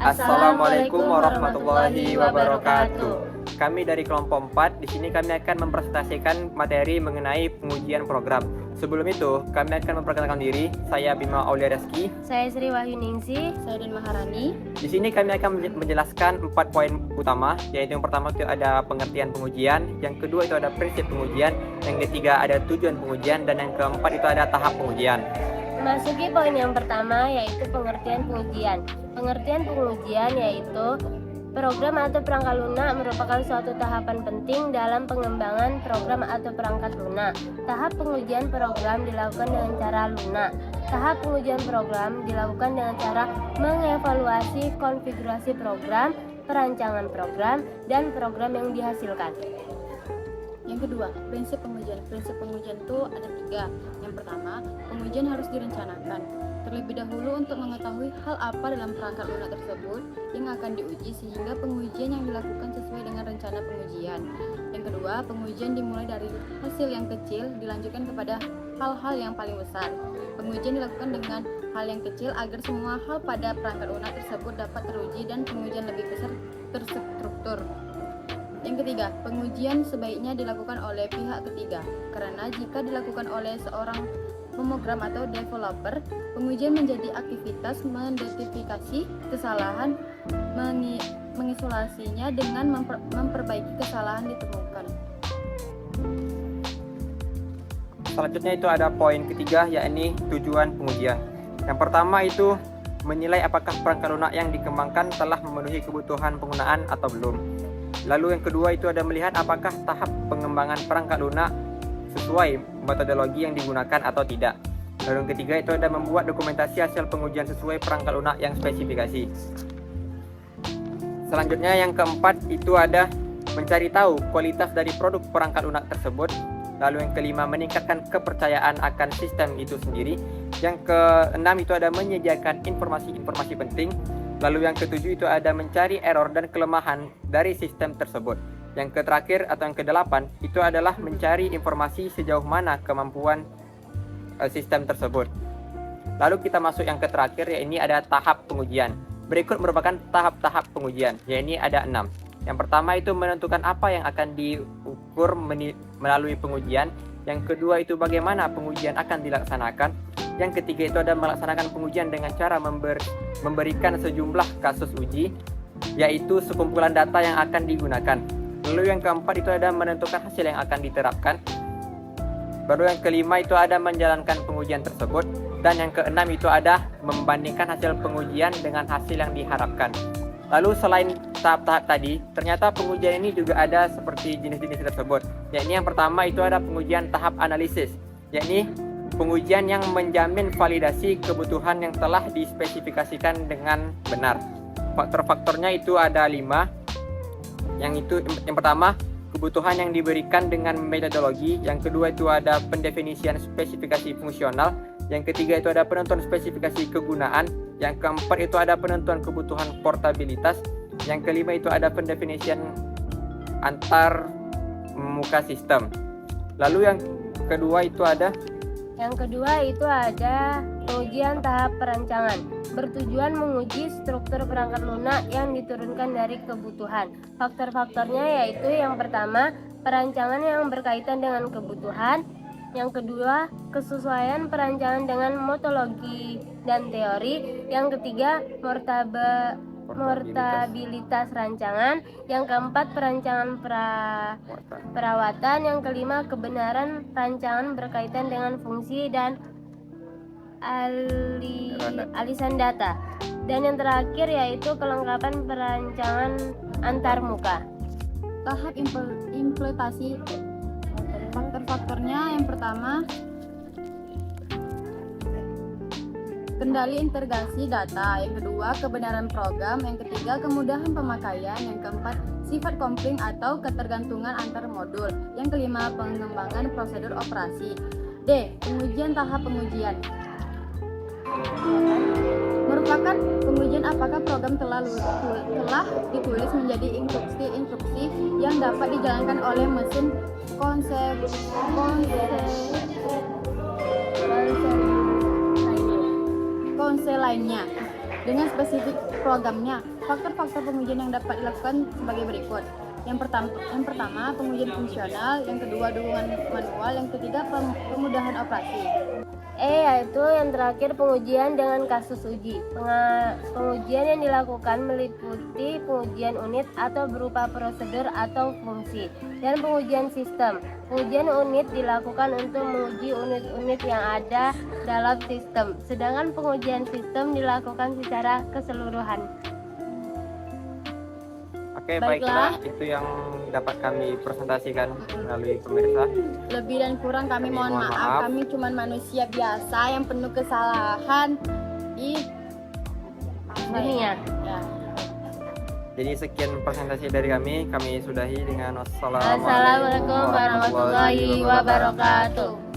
Assalamualaikum warahmatullahi wabarakatuh. Kami dari kelompok 4, di sini kami akan mempresentasikan materi mengenai pengujian program. Sebelum itu, kami akan memperkenalkan diri. Saya Bima Aulia Reski. Saya Sri Wahyuningsi. Saya Dan Maharani. Di sini kami akan menjelaskan 4 poin utama, yaitu yang pertama itu ada pengertian pengujian, yang kedua itu ada prinsip pengujian, yang ketiga ada tujuan pengujian, dan yang keempat itu ada tahap pengujian. Memasuki poin yang pertama, yaitu pengertian pengujian. Pengertian pengujian yaitu program atau perangkat lunak merupakan suatu tahapan penting dalam pengembangan program atau perangkat lunak. Tahap pengujian program dilakukan dengan cara lunak. Tahap pengujian program dilakukan dengan cara mengevaluasi konfigurasi program, perancangan program, dan program yang dihasilkan. Yang kedua, prinsip pengujian. Prinsip pengujian itu ada 3. Yang pertama, pengujian harus direncanakan. Terlebih dahulu untuk mengetahui hal apa dalam perangkat lunak tersebut yang akan diuji sehingga pengujian yang dilakukan sesuai dengan rencana pengujian. Yang kedua, pengujian dimulai dari hasil yang kecil dilanjutkan kepada hal-hal yang paling besar. Pengujian dilakukan dengan hal yang kecil agar semua hal pada perangkat lunak tersebut dapat teruji dan pengujian lebih besar terstruktur. Yang ketiga, pengujian sebaiknya dilakukan oleh pihak ketiga, karena jika dilakukan oleh seorang pemrogram atau developer, pengujian menjadi aktivitas mengidentifikasi kesalahan, mengisolasinya dengan memperbaiki kesalahan ditemukan. Selanjutnya itu ada poin ketiga, yakni tujuan pengujian. Yang pertama itu menilai apakah perangkat lunak yang dikembangkan telah memenuhi kebutuhan penggunaan atau belum. Lalu yang kedua itu ada melihat apakah tahap pengembangan perangkat lunak sesuai metodologi yang digunakan atau tidak. Lalu yang ketiga itu ada membuat dokumentasi hasil pengujian sesuai perangkat lunak yang spesifikasi. Selanjutnya yang keempat itu ada mencari tahu kualitas dari produk perangkat lunak tersebut. Lalu yang kelima meningkatkan kepercayaan akan sistem itu sendiri. Yang keenam itu ada menyediakan informasi-informasi penting. Lalu yang ketujuh itu ada mencari error dan kelemahan dari sistem tersebut. Yang terakhir atau yang kedelapan itu adalah mencari informasi sejauh mana kemampuan sistem tersebut. Lalu kita masuk yang terakhir, yaitu ada tahap pengujian. Berikut merupakan tahap-tahap pengujian, yaitu ada 6. Yang pertama itu menentukan apa yang akan diukur melalui pengujian. Yang kedua itu bagaimana pengujian akan dilaksanakan. Yang ketiga itu ada melaksanakan pengujian dengan cara memberikan sejumlah kasus uji, yaitu sekumpulan data yang akan digunakan. Lalu yang keempat itu ada menentukan hasil yang akan diterapkan. Baru yang kelima itu ada menjalankan pengujian tersebut. Dan yang keenam itu ada membandingkan hasil pengujian dengan hasil yang diharapkan. Lalu selain tahap-tahap tadi, ternyata pengujian ini juga ada seperti jenis-jenis tersebut. Yakni yang pertama itu ada pengujian tahap analisis, yakni pengujian yang menjamin validasi kebutuhan yang telah dispesifikasikan dengan benar. Faktor-faktornya itu ada 5. Yang pertama, kebutuhan yang diberikan dengan metodologi. Yang kedua itu ada pendefinisian spesifikasi fungsional. Yang ketiga itu ada penentuan spesifikasi kegunaan. Yang keempat itu ada penentuan kebutuhan portabilitas. Yang kelima itu ada pendefinisian antar muka sistem. Lalu yang kedua itu ada pengujian tahap perancangan, bertujuan menguji struktur perangkat lunak yang diturunkan dari kebutuhan. Faktor-faktornya yaitu yang pertama, perancangan yang berkaitan dengan kebutuhan. Yang kedua, kesesuaian perancangan dengan metodologi dan teori. Yang ketiga, portabilitas rancangan. Yang keempat, perancangan perawatan. Yang kelima, kebenaran rancangan berkaitan dengan fungsi dan alisan data. Dan yang terakhir yaitu kelengkapan perancangan antarmuka. Tahap implementasi. Faktor-faktornya yang pertama, kendali integrasi data. Yang kedua, kebenaran program. Yang ketiga, kemudahan pemakaian. Yang keempat, sifat kompling atau ketergantungan antar modul. Yang kelima, pengembangan prosedur operasi. D. Pengujian tahap pengujian merupakan pengujian apakah program telah ditulis menjadi instruksi yang dapat dijalankan oleh mesin konsel lainnya. Dengan spesifik programnya, faktor-faktor pengujian yang dapat dilakukan sebagai berikut. Yang pertama pengujian fungsional, yang kedua dukungan manual, yang ketiga kemudahan operasi. Yaitu yang terakhir pengujian dengan kasus uji. Pengujian yang dilakukan meliputi pengujian unit atau berupa prosedur atau fungsi, dan pengujian sistem. Pengujian unit dilakukan untuk menguji unit-unit yang ada dalam sistem, sedangkan pengujian sistem dilakukan secara keseluruhan. Oke, Baiklah. baiklah, itu yang dapat kami presentasikan melalui pemirsa. Lebih dan kurang kami mohon Mohon maaf. maaf. Kami cuma manusia biasa yang penuh kesalahan di Dunia. Ya. Jadi sekian presentasi dari kami sudahi dengan Assalamualaikum warahmatullahi wabarakatuh.